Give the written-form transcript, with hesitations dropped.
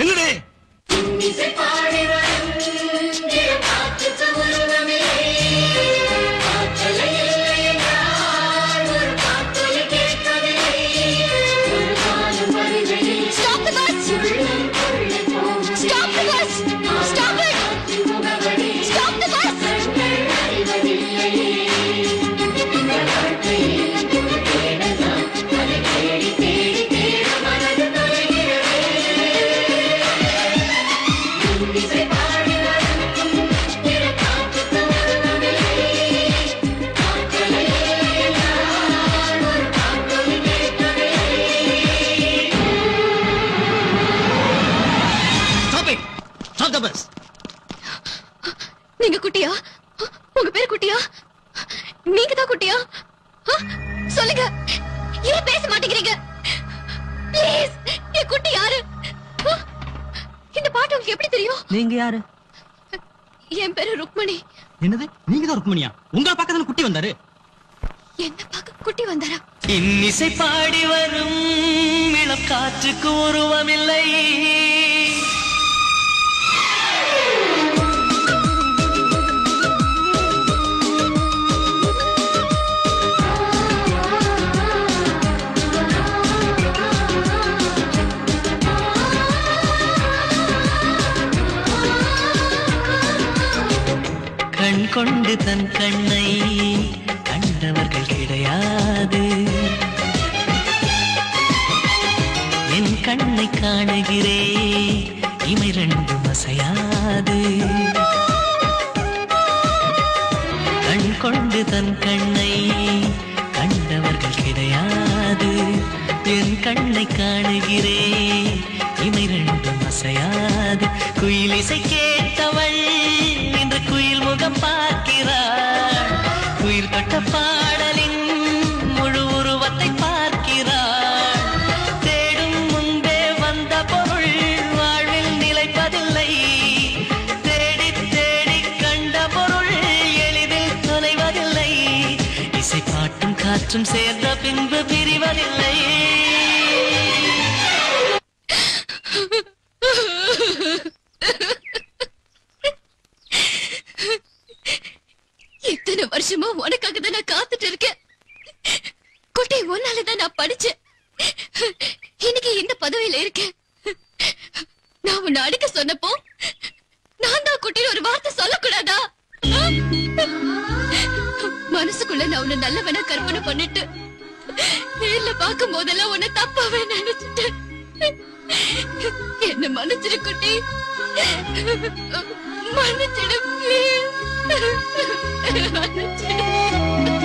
என்னடே நீங்க குட்டியா? உங்க பேர் குட்டியா? நீங்க தான் குட்டியா? சொல்லுங்க, ஏன் பேச மாட்டேங்கிறீங்க? ப்ளீஸ், என் குட்டி யாரு? இந்த பாட்டு உங்களுக்கு எப்படி தெரியும்? நீங்க யாரு? என் பேரு ருக்மணி. என்னது, நீங்க தான் ருக்மணியா? உங்க பக்கத்துல குட்டி வந்தாரு. என்ன பார்க்க குட்டி வந்தாரா? இன்னிசை பாடி வரும் இளம் காற்றுக்கு உருவமில்லை. கண் கொண்டு தன் கண்ணை கண்டவர்கள் கிடையாது. என் கண்ணை காணுகிறே இமை ரெண்டும் அசையாது. கண் கொண்டு தன் கண்ணை கண்டவர்கள் கிடையாது. என் கண்ணை காணுகிறே இமை ரெண்டும் அசையாது. குயிலிசை கேட்டவள் இன்று குயில் முகம் பார்க்கிறாள். குயில் தொட்ட பாடலின் முழு உருவத்தை பார்க்கிறாள். தேடும் முன்பே வந்த பொருள் வாழ்வில் நிலைப்பதில்லை. தேடி தேடி கண்ட பொருள் எளிதில் தொலைவதில்லை. இசை பாட்டும் காற்றும் சேர்ந்த பின்பு பிரிவதில்லை. இத்தனை வருஷமா உனக்காக தான் நான் காத்துட்டு இருக்கேன். குட்டி, உன்னாலதான் நான் படிச்சேன். இன்னைக்கு இந்த பதவியில இருக்கேன். நான் உன்னை அடிக்க சொன்னப்போ நான் தான் குட்டின்னு ஒரு வார்த்தை சொல்லக்கூடாதா? மனசுக்குள்ள நான் உன்னை நல்லவனா கற்பனை பண்ணிட்டு நேர்ல பார்க்கும் போதெல்லாம் உன்னை தப்பாவே நினைச்சிட்டேன். என்ன மன்னிச்சிடு குட்டி, மன்னிச்சிடு, please. மன்னிச்சிடு.